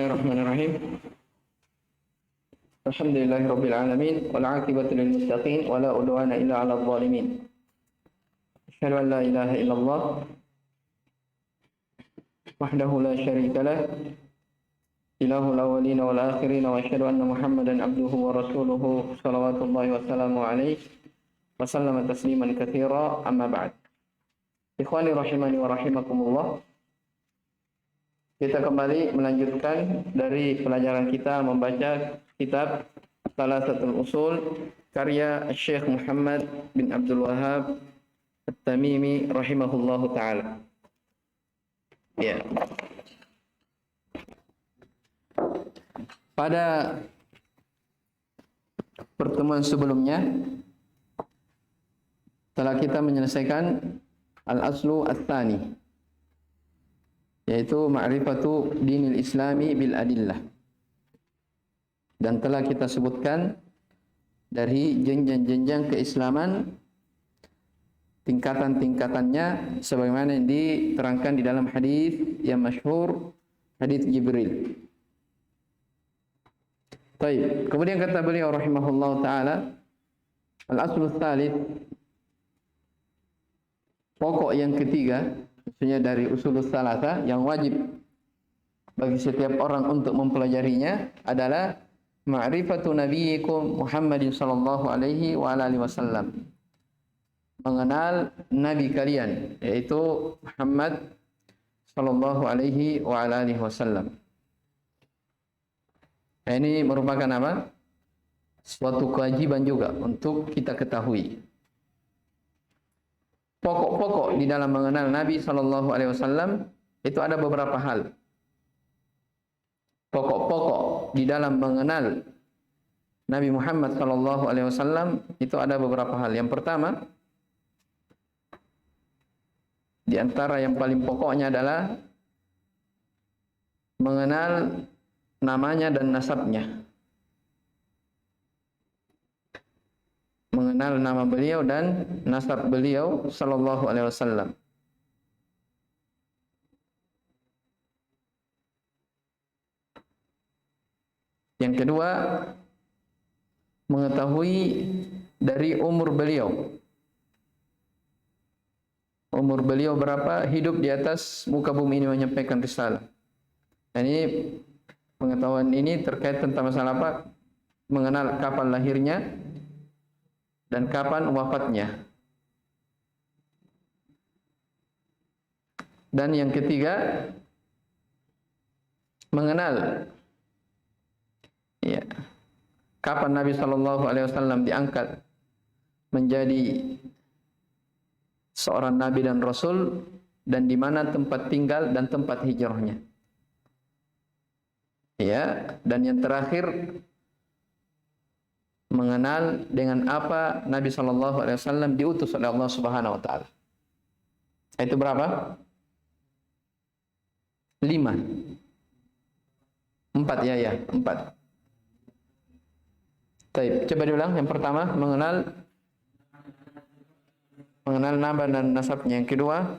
Bismillahirrahmanirrahim. Alhamdulillahirabbil alamin wal 'aqibatu lil muttaqin wa la udwana illa 'alal zalimin. Asyhadu an la ilaha illallah wahdahu la syarika lah ilahul awwalin wal akhirin wa asyhadu anna Muhammadan abduhu wa rasuluhu shalawatullahi wa salamu alaihi wa sallama tasliman katsira amma ba'd. Ikhwani rahimani wa rahimakumullah. Kita kembali melanjutkan dari pelajaran kita membaca kitab Thalathatul Usul karya Syekh Muhammad bin Abdul Wahhab At-Tamimi rahimahullahu taala. Ya. Pada pertemuan sebelumnya telah kita menyelesaikan al-aslu ats-tsani, yaitu ma'rifatu dinil islami bil adillah, dan telah kita sebutkan dari jenjang-jenjang keislaman, tingkatan-tingkatannya sebagaimana yang diterangkan di dalam hadis yang masyhur, hadis Jibril. Baik, kemudian kata beliau rahimahullahu taala, al-aslu tsalits, pokok yang ketiga, maksudnya dari usulul tsalatsa yang wajib bagi setiap orang untuk mempelajarinya adalah ma'rifatu nabiyyikum Muhammadin sallallahu alaihi wa alihi wasallam. Mengenal nabi kalian, yaitu Muhammad sallallahu alaihi wa alihi wasallam. Nah, ini merupakan apa? Suatu kewajiban juga untuk kita ketahui. Pokok-pokok di dalam mengenal Nabi Sallallahu Alaihi Wasallam itu ada beberapa hal. Pokok-pokok di dalam mengenal Nabi Muhammad Sallallahu Alaihi Wasallam itu ada beberapa hal. Yang pertama, di antara yang paling pokoknya adalah mengenal namanya dan nasabnya. Mengenal nama beliau dan nasab beliau sallallahu alaihi wasallam. Yang kedua, mengetahui dari umur beliau. Umur beliau berapa, hidup di atas muka bumi ini menyampaikan risalah. Dan ini pengetahuan ini terkait tentang masalah apa? Mengenal kapan lahirnya dan kapan wafatnya. Dan yang ketiga, mengenal ya, kapan Nabi Shallallahu Alaihi Wasallam diangkat menjadi seorang Nabi dan Rasul, dan di mana tempat tinggal dan tempat hijrahnya. Ya, dan yang terakhir, mengenal dengan apa Nabi Shallallahu Alaihi Wasallam diutus oleh Allah Subhanahu Wa Taala. Itu berapa? 5. 4 ya, 4. Baik, coba diulang. Yang pertama, mengenal nama dan nasabnya. Yang kedua,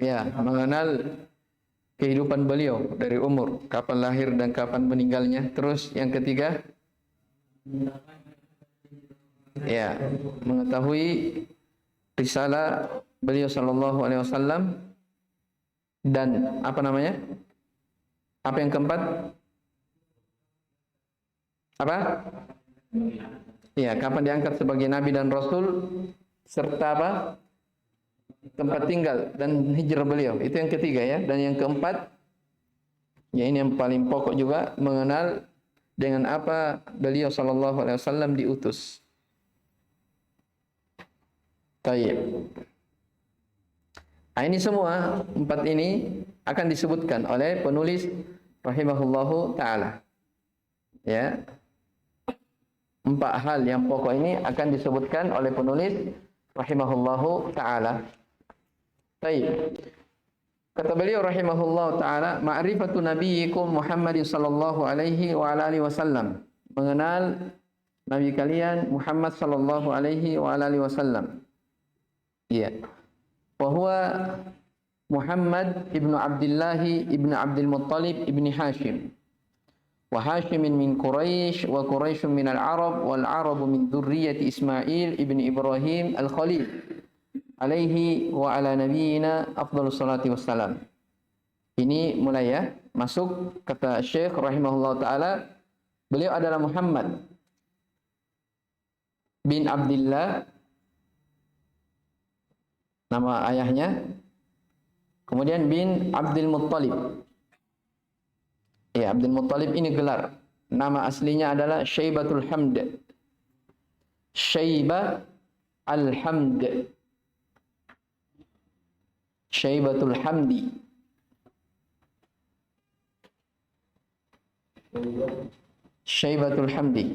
ya, mengenal kehidupan beliau dari umur, kapan lahir dan kapan meninggalnya. Terus yang ketiga, ya, mengetahui risalah beliau sallallahu alaihi wasallam, dan apa namanya? Apa yang keempat? Apa? Ya, kapan diangkat sebagai nabi dan rasul, serta apa? Tempat tinggal dan hijrah beliau. Itu yang ketiga ya. Dan yang keempat, ya ini yang paling pokok juga, mengenal dengan apa beliau sallallahu alaihi wasallam diutus. Baik. Nah, ini semua 4 ini akan disebutkan oleh penulis rahimahullahu taala. Ya. 4 hal yang pokok ini akan disebutkan oleh penulis rahimahullahu taala. Baik. Kata beliau rahimahullahu taala, ma'rifatu nabiyyikum Muhammadin sallallahu alaihi wa alihi wasallam. Mengenal nabi kalian Muhammad sallallahu alaihi wa alihi wasallam. Iya. Wa huwa Muhammad ibnu Abdullah ibnu Abdul Muttalib ibni Hashim. Wa Hashim min Quraisy wa Quraisy min al-Arab wal Arab min dzurriyyati Ismail ibni Ibrahim al-Khalil. Alaihi wa ala nabiyyina afdhalus salati wassalam. Ini mulai ya, masuk kata Syekh rahimahullah taala, beliau adalah Muhammad bin Abdullah, nama ayahnya, kemudian bin Abdul Muttalib. Ya, Abdul Muttalib ini gelar. Nama aslinya adalah Syaibatul Hamd. Syaibah al-Hamd. Syaibatul Hamdi. Syaibatul Hamdi.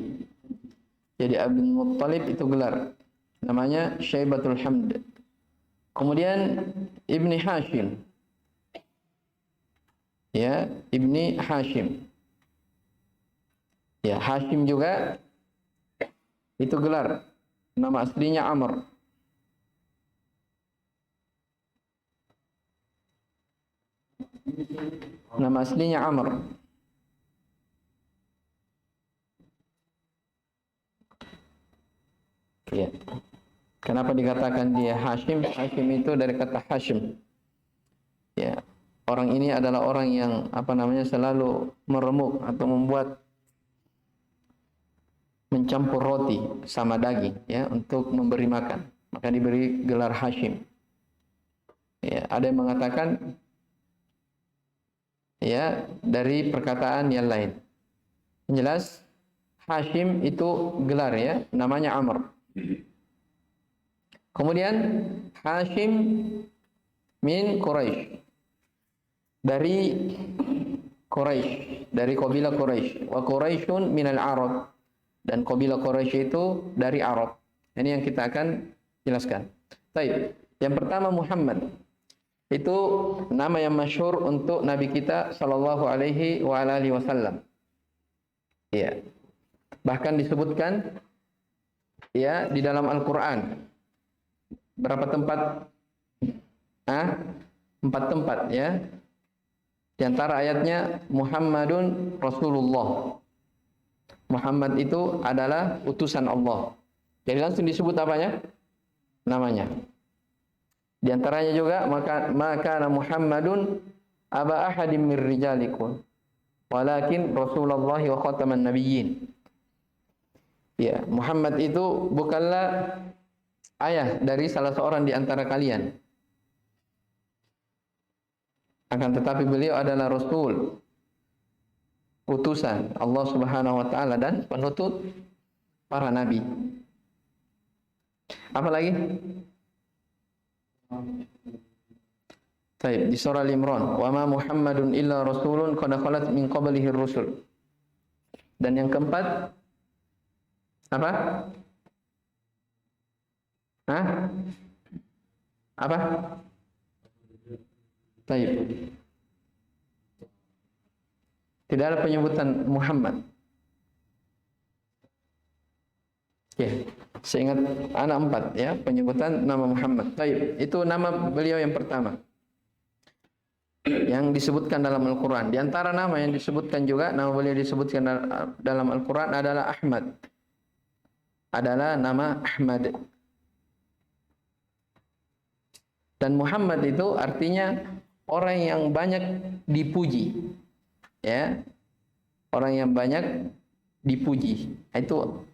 Jadi Abdul Muttalib itu gelar. Namanya Syaibatul Hamd. Kemudian Ibni Hashim. Ya, Ibni Hashim. Ya, Hashim juga itu gelar. Nama aslinya Amr. Nama aslinya Amr. Ya. Kenapa dikatakan dia Hashim? Hashim itu dari kata Hashim. Ya. Orang ini adalah orang yang selalu meremuk atau mencampur roti sama daging ya untuk memberi makan. Maka diberi gelar Hashim. Ya, ada yang mengatakan ya dari perkataan yang lain. Yang jelas Hashim itu gelar ya, namanya Amr. Kemudian Hashim min Quraisy, dari Quraisy, dari kabilah Quraisy. Wa Quraisyun minal Arab, dan kabilah Quraisy itu dari Arab. Ini yang kita akan jelaskan. Baik, yang pertama Muhammad. Itu nama yang masyhur untuk Nabi kita sallallahu alaihi wa alihi wasallam. Ya. Bahkan disebutkan ya di dalam Al-Qur'an. Berapa tempat? 4 tempat ya. Di antara ayatnya Muhammadun Rasulullah. Muhammad itu adalah utusan Allah. Jadi langsung disebut apanya? Namanya. Di antaranya juga maka Muhammadun aba ahadim mir rijalikum walakin Rasulullah wa khataman nabiyyin. Ya, Muhammad itu bukanlah ayah dari salah seorang di antara kalian. Akan tetapi beliau adalah Rasul, utusan Allah Subhanahu wa taala dan penutup para nabi. Apa lagi? Baik, di surah Al-Imran, wa ma Muhammadun illa rasulun qad khalat min qablihi ar-rusul. Dan yang keempat apa? Apa? Baik. Tidak ada penyebutan Muhammad. Ya, seingat anak 4 ya, penyebutan nama Muhammad. Baik, itu nama beliau yang pertama. Yang disebutkan dalam Al-Qur'an. Di antara nama yang disebutkan juga, nama beliau disebutkan dalam Al-Qur'an adalah Ahmad. Adalah nama Ahmad. Dan Muhammad itu artinya orang yang banyak dipuji. Ya. Orang yang banyak dipuji. Itu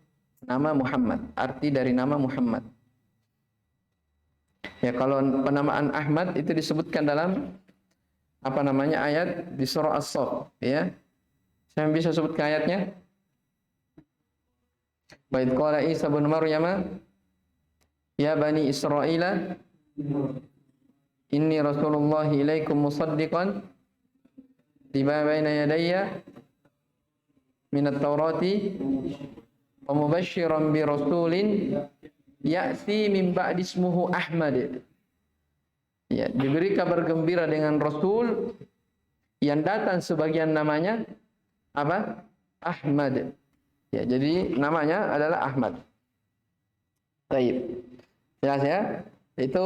nama Muhammad, arti dari nama Muhammad. Ya, kalau penamaan Ahmad itu disebutkan dalam ayat di surah As-Saff, ya. Saya bisa sebutkan ayatnya? Wa idh qala Isa ibn Maryam ya bani Israila inni Rasulullah ilaikum musaddiqan lima baina yadayya minat Taurati wa mubasysyiran bi rasulin ya'ti min ba'di ismuhu Ahmad. Ya, diberi kabar gembira dengan Rasul yang datang sebagian namanya apa? Ahmad. Ya, jadi namanya adalah Ahmad. Baik. Jelas ya? Itu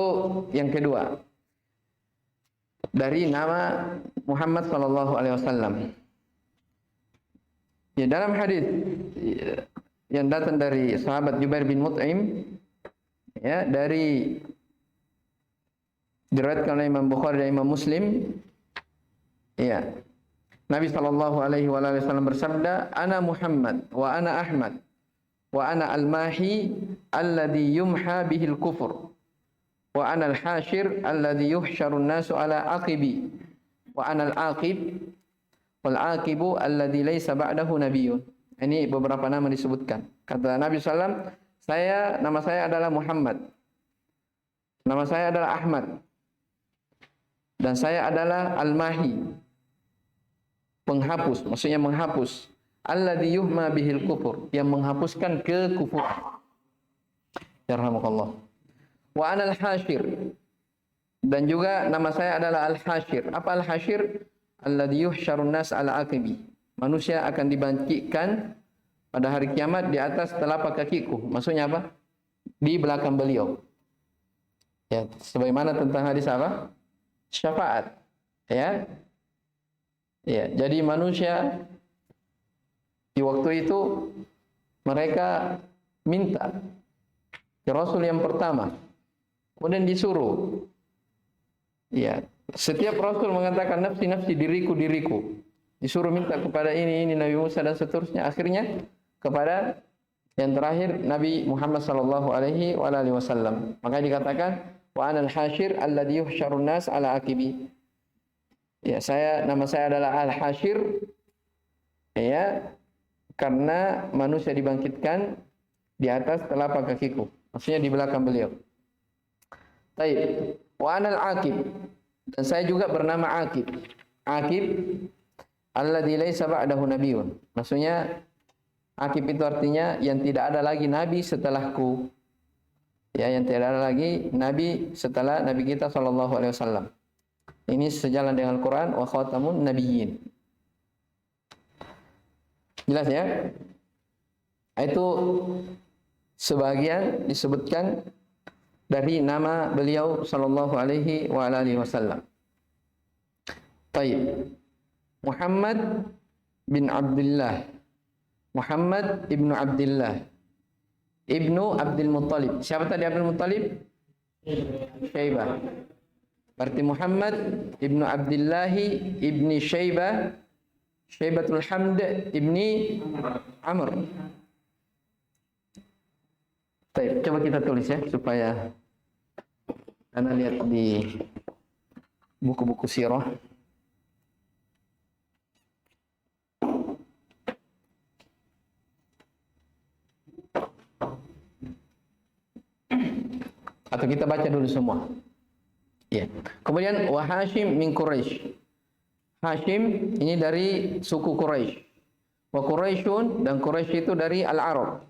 yang kedua. dari nama Muhammad sallallahu alaihi wasallam. Ya, dalam hadis yang datang dari sahabat Jubair bin Mut'im, ya, diriwayatkan oleh Imam Bukhari dan Imam Muslim, ya, Nabi sallallahu alaihi wasallam bersabda, "Ana Muhammad wa ana Ahmad wa ana al-mahi alladhi yumha bihil kufur wa ana al-hashir alladhi yuhsyarun nasu ala aqibi wa ana al-aqib wal aqibu alladzi laisa ba'dahu nabiyyun." Ini beberapa nama disebutkan. Kata Nabi sallam, nama saya adalah Muhammad. Nama saya adalah Ahmad. Dan saya adalah Al-Mahi. Penghapus, maksudnya menghapus. Alladzi yuhma bihil kufur, yang menghapuskan kekufuran. Yarhamukallah. Wa ana al-hashir. Dan juga nama saya adalah Al-Hashir. Apa Al-Hashir? Alladzi yuhsyarun nas ala aqibi. Manusia akan dibangkitkan pada hari kiamat di atas telapak kakiku. Maksudnya apa? Di belakang beliau. Ya, sebagaimana tentang hadis apa? Syafaat. Ya. Ya, jadi manusia di waktu itu mereka minta ke Rasul yang pertama. Kemudian disuruh. Ya, setiap Rasul mengatakan nafsi nafsi, diriku diriku. Disuruh minta kepada ini Nabi Musa dan seterusnya. Akhirnya kepada yang terakhir Nabi Muhammad sallallahu alaihi wasallam. Maka dikatakan wa anal hashir alladhi yuhsyarun nas ala aqibi. Ya, nama saya adalah Al-Hashir. Ya, karena manusia dibangkitkan di atas telapak kakiku. Maksudnya di belakang beliau. Baik. Wa anal aqib. Dan saya juga bernama Aqib. Aqib alladzi laisa ba'dahu nabiyyun. Maksudnya Aqib itu artinya yang tidak ada lagi nabi setelahku. Ya, yang tidak ada lagi nabi setelah nabi kita sallallahu alaihi wasallam. Ini sejalan dengan Al-Qur'an, wa khatamun nabiyyin. Jelas ya? Itu sebagian disebutkan dari nama beliau sallallahu alaihi wasallam. Baik. Muhammad bin Abdullah. Muhammad ibnu Abdullah. Ibnu Abdul Muttalib. Siapa tadi Abdul Muttalib? Syaibah. Berarti Muhammad ibnu Abdullah ibni Syaibah. Syaibatul Hamd ibni Amr. Baik, coba kita tulis ya supaya Anda lihat di buku-buku sirah. Atau kita baca dulu semua. Ya. Kemudian wa Hashim min Quraisy. Hashim ini dari suku Quraisy. Wa Quraisyun, dan Quraisy itu dari Al-Arab.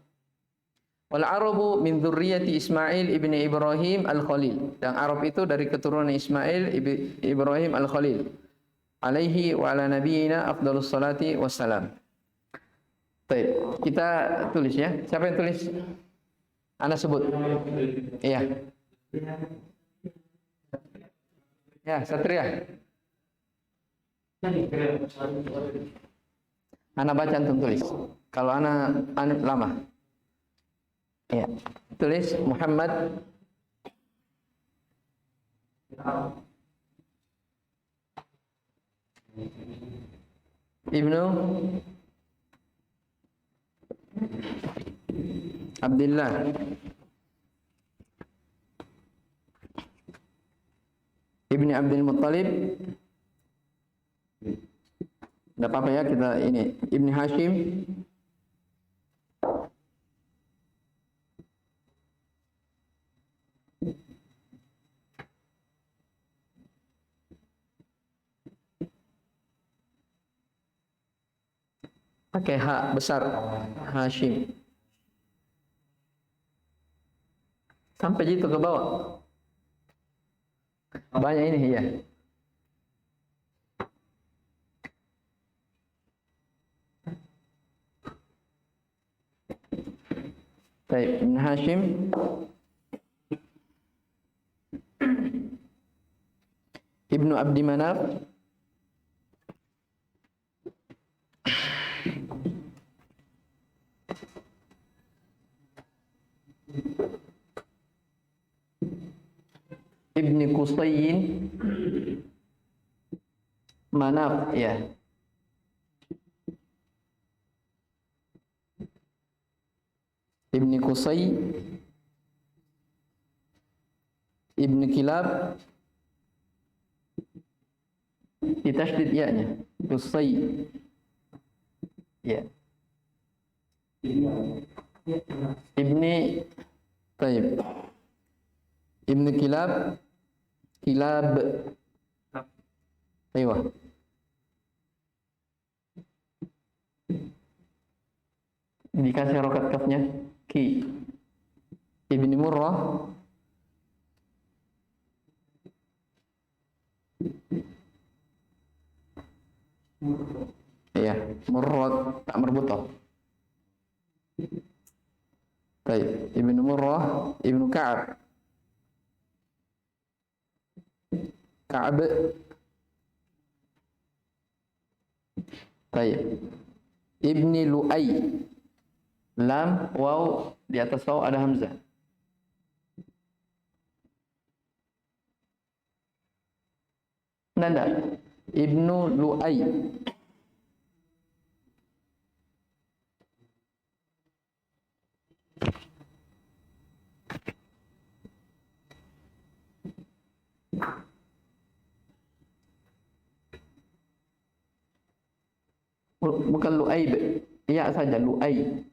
Wal Arabu min dzurriyyati Ismail ibni Ibrahim Al-Khalil. Dan Arab itu dari keturunan Ismail Ibrahim Al-Khalil. Alaihi wa ala nabiyyina afdhalus salati wassalam. Baik, kita tulis ya. Siapa yang tulis? Anda sebut. Iya. Ya, Satria. Ana baca, antum tulis. Kalau ana lama. Ya, tulis Muhammad ibnu Abdullah ibni Abdul Muttalib. Tidak apa-apa ya, kita ini Ibni Hashim pakai H besar, Hashim sampai gitu ke bawah. Banyak ini ya. Baik, Ibn Hashim Ibnu Abdi Manaf, Ibni Qusayyin, Manaf ya. Ibni Qusay, Ibni Kilab, ditasydid ya-nya, Qusay ya. Ibni Taib, Ibni Kilab, Kilab, ayo. Dikasih harokat kafnya, Ki. Ibni Murrah, iya, Murrah tak merbutoh. Baik, Ibnu Murrah, Ibnu Ka'ab, Ka'ab. Baik, Ibni Lu'ay, lam, waw, di atas waw ada hamzah. Nanda, Ibnu Lu'ay. Bukan Lu'aib, iya saja Lu'ay.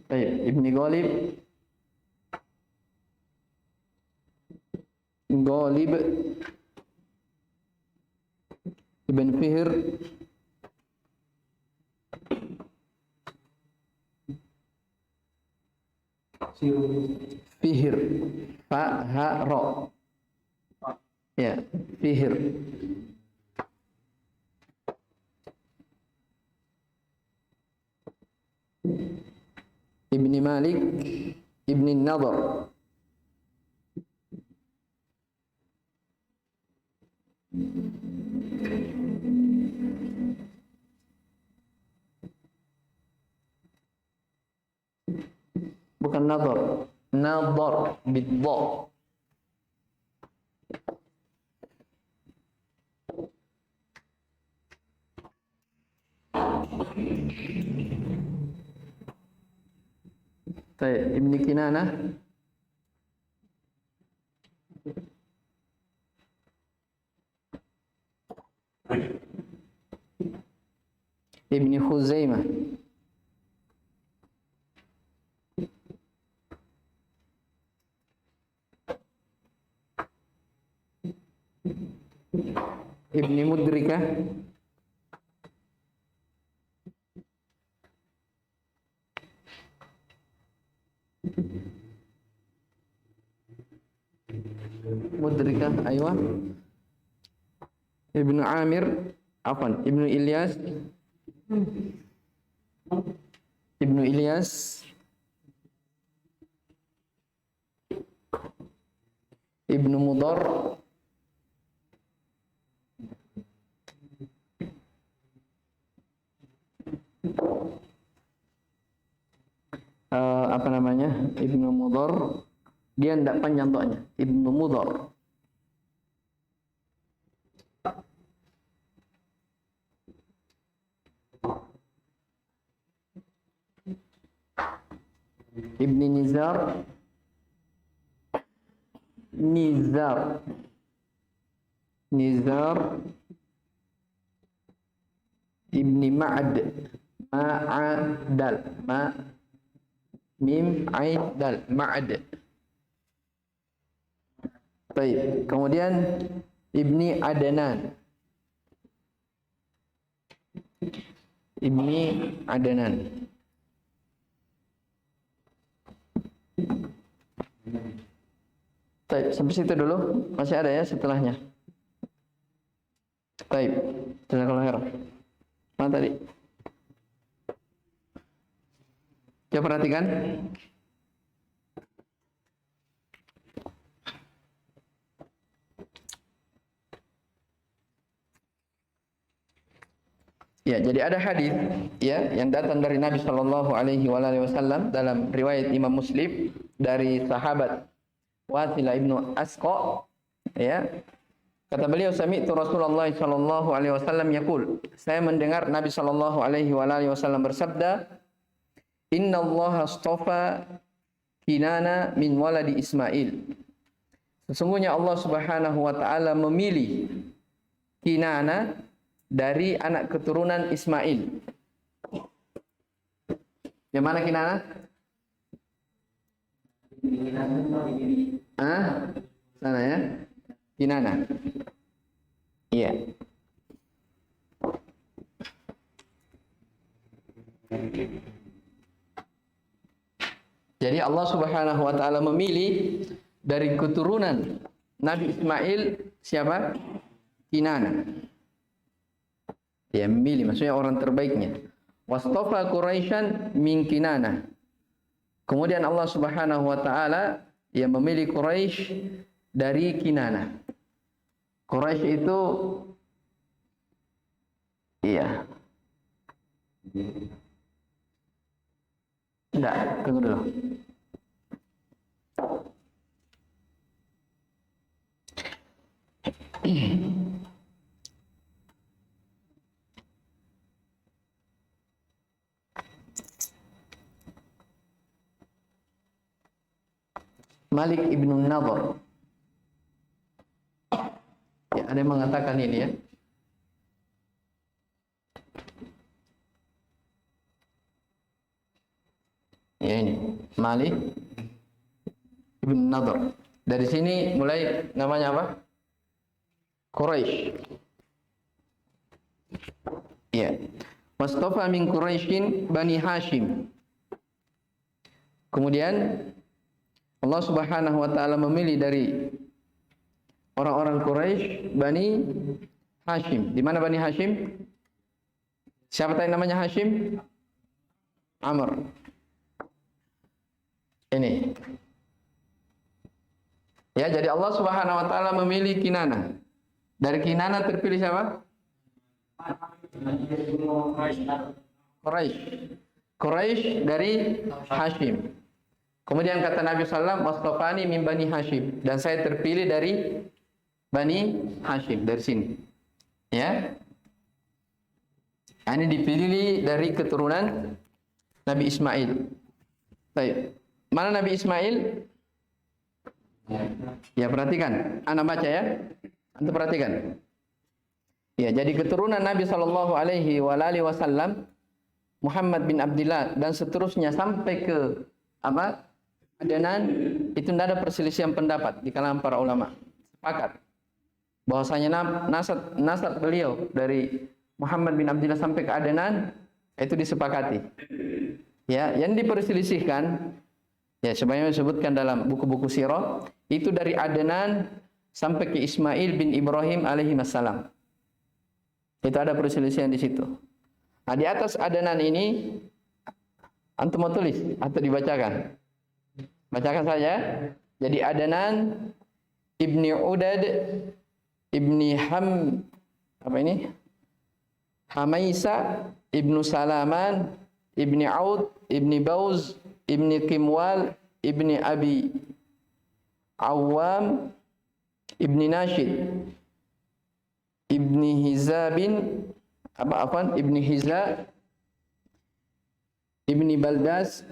Baik, Ibni Ghalib, Ghalib, Ibn Fihr, Fihr, Fa, Ha, Ro. Ya, Fihr. Ibni Malik, Ibni Nadhr. Bukan Nadhr, Nadhr bid-dha. Baik, Ibni Kinanah, Ibni Khuzaimah, Ibni Mudrikah, Mudrikah, aywa. Ibnu Amir, afwan, Ibnu Ilyas, Ibnu Ilyas, Ibnu Mudhar, apa namanya, Ibnu Mudhar, dia tidak panjang tohnya, Ibnu Mudhar. Ibni Nizar, Nizar, Nizar, Ibni Ma'ad, Ma'adal, Ma, Mim, Ain, Dal, Ma'ad. Baik, kemudian Ibni Adnan, Ibni Adnan. Baik, sampai situ dulu. Masih ada ya setelahnya. Baik, jazakallahu khairan. Mana tadi? Coba perhatikan. Ya, jadi ada hadis ya yang datang dari Nabi Shallallahu Alaihi Wasallam dalam riwayat Imam Muslim dari sahabat Wasilah ibnu Asqa, ya, kata beliau, sami'tu Rasulullah Shallallahu Alaihi Wasallam yaqul, saya mendengar Nabi Shallallahu Alaihi Wasallam bersabda, Inna Allah astafa Kinana min waladi Ismail. Sesungguhnya Allah Subhanahu wa taala memilih Kinana dari anak keturunan Ismail. Yang mana Kinana? Sana ya. Kinana. Iya. Jadi Allah Subhanahu wa taala memilih dari keturunan Nabi Ismail siapa? Kinana. Dia memilih, maksudnya orang terbaiknya. Wastafa Quraisyan min Kinana. Kemudian Allah Subhanahu wa taala yang memilih Quraisy dari Kinana. Quraisy itu iya. Enggak, tunggu dulu. Malik ibnu Nadhr. Ya, ada yang mengatakan ini ya. Ya ini, Malik ibnu Nadhr. Dari sini mulai namanya apa? Quraisy. Ya. Wastafa min Quraisyin Bani Hashim. Kemudian Allah Subhanahu wa taala memilih dari orang-orang Quraisy Bani Hashim. Di mana Bani Hashim? Siapa tadi namanya Hashim? Amr. Ini. Ya, jadi Allah Subhanahu wa taala memilih Kinana. Dari Kinana terpilih siapa? Quraisy. Quraisy dari Hashim. Kemudian kata Nabi sallallahu alaihi wasallam, "Wastafani min Bani Hashim." Dan saya terpilih dari Bani Hashim, dari sini. Ya. Ini dipilih dari keturunan Nabi Ismail. Baik. Mana Nabi Ismail? Ya, perhatikan. Anak baca ya. Anda perhatikan. Ya, jadi keturunan Nabi sallallahu alaihi wasallam Muhammad bin Abdullah dan seterusnya sampai ke apa? Adnan, itu tidak ada perselisihan pendapat di kalangan para ulama. Sepakat bahwasanya nasab beliau dari Muhammad bin Abdullah sampai ke Adnan itu disepakati. Ya, yang diperselisihkan ya sebagaimana disebutkan dalam buku-buku sirah, itu dari Adnan sampai ke Ismail bin Ibrahim alaihi wassalam. Itu ada perselisihan di situ. Nah, di atas Adnan ini antum mau tulis atau dibacakan? Bacakan saja. Jadi Adnan ibni Udad ibni Hamaisa ibnu Salaman ibni Aud ibni Bauz ibni Qimwal ibni Abi Awam ibni Nashid ibni Hizabin ibni Hiza ibni Baldas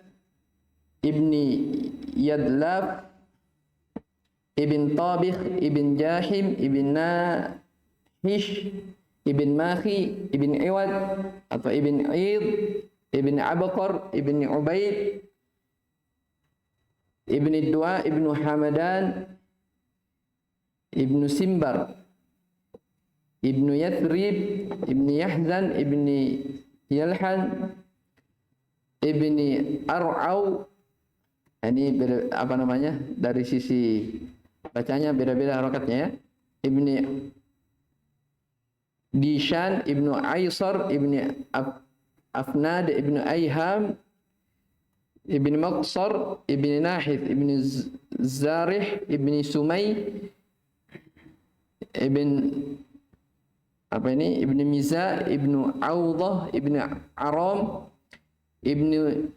ibni Yadlaf ibn Tabikh ibn Jahim ibn Nahish ibn Makhi ibn Iwad atau ibn Id ibn Abqar ibn Ubaid ibn Dua ibn Hamadan ibn Simbar ibn Yathrib ibn Yahzan ibn Yalhan ibn Ar'au. Ini apa namanya? Dari sisi bacanya beda-beda harokatnya ya. Ibni Dishan, Ibnu Aisar, Ibni Afnad, Ibnu Ayham, Ibni Maqsar, Ibni Nahith, Ibni Zarih, Ibni Sumay, Ibn apa ini? Ibnu Miza, Ibnu Audah, Ibnu Aram, Ibnu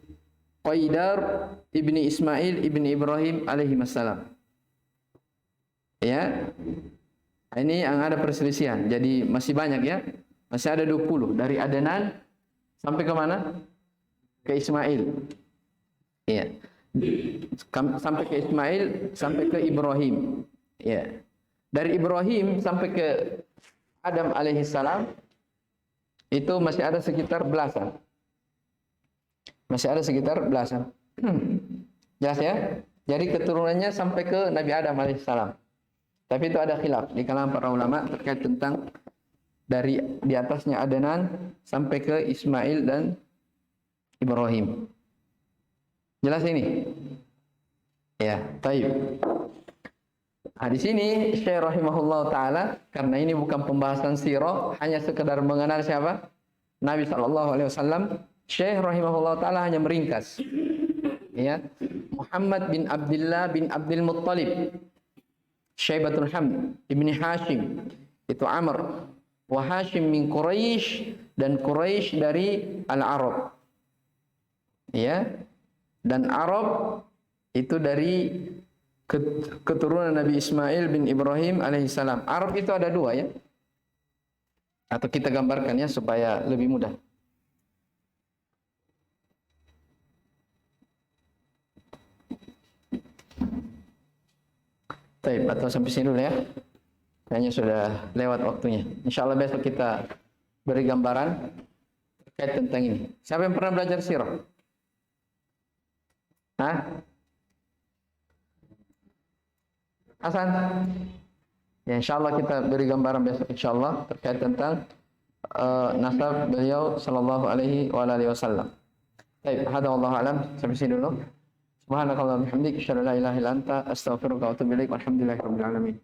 Qaidar, Ibnu Ismail, Ibnu Ibrahim alaihi wassalam. Ya. Ini yang ada perselisihan. Jadi masih banyak ya. Masih ada 20 dari Adnan sampai ke mana? Ke Ismail. Ya. Sampai ke Ismail, sampai ke Ibrahim. Ya. Dari Ibrahim sampai ke Adam alaihi salam itu masih ada sekitar belasan. Masih ada sekitar belasan. Jelas ya? Jadi keturunannya sampai ke Nabi Adam alaihi salam. Tapi itu ada khilaf di kalangan para ulama terkait tentang dari di atasnya Adnan sampai ke Ismail dan Ibrahim. Jelas ini? Ya, baik. Nah, di sini Syekh rahimahullah taala, karena ini bukan pembahasan sirah, hanya sekedar mengenal siapa? Nabi sallallahu alaihi wasallam. Syekh rahimahullah taala hanya meringkas. Ya. Muhammad bin Abdullah bin Abdul Muttalib, Syaibatul Hamd, Ibni Hashim, itu Amr, wa Hashim min Quraisy, dan Quraisy dari Al-Arab. Ya. Dan Arab itu dari keturunan Nabi Ismail bin Ibrahim alaihissalam. Arab itu ada dua ya. Atau kita gambarkan ya supaya lebih mudah. Baik, atau sampai sini dulu ya. Kayaknya sudah lewat waktunya. Insya Allah besok kita beri gambaran terkait tentang ini. Siapa yang pernah belajar sirah? Hah? Hasan? Ya, insya Allah kita beri gambaran besok insya Allah terkait tentang nasab beliau sallallahu alaihi wasallam. Baik, hada wallahu alam. Sampai sini dulu. Subhanakallahumma wa bihamdika asyhadu an la ilaha illa anta astaghfiruka wa atubu ilaik. Walhamdulillahirabbil alamin.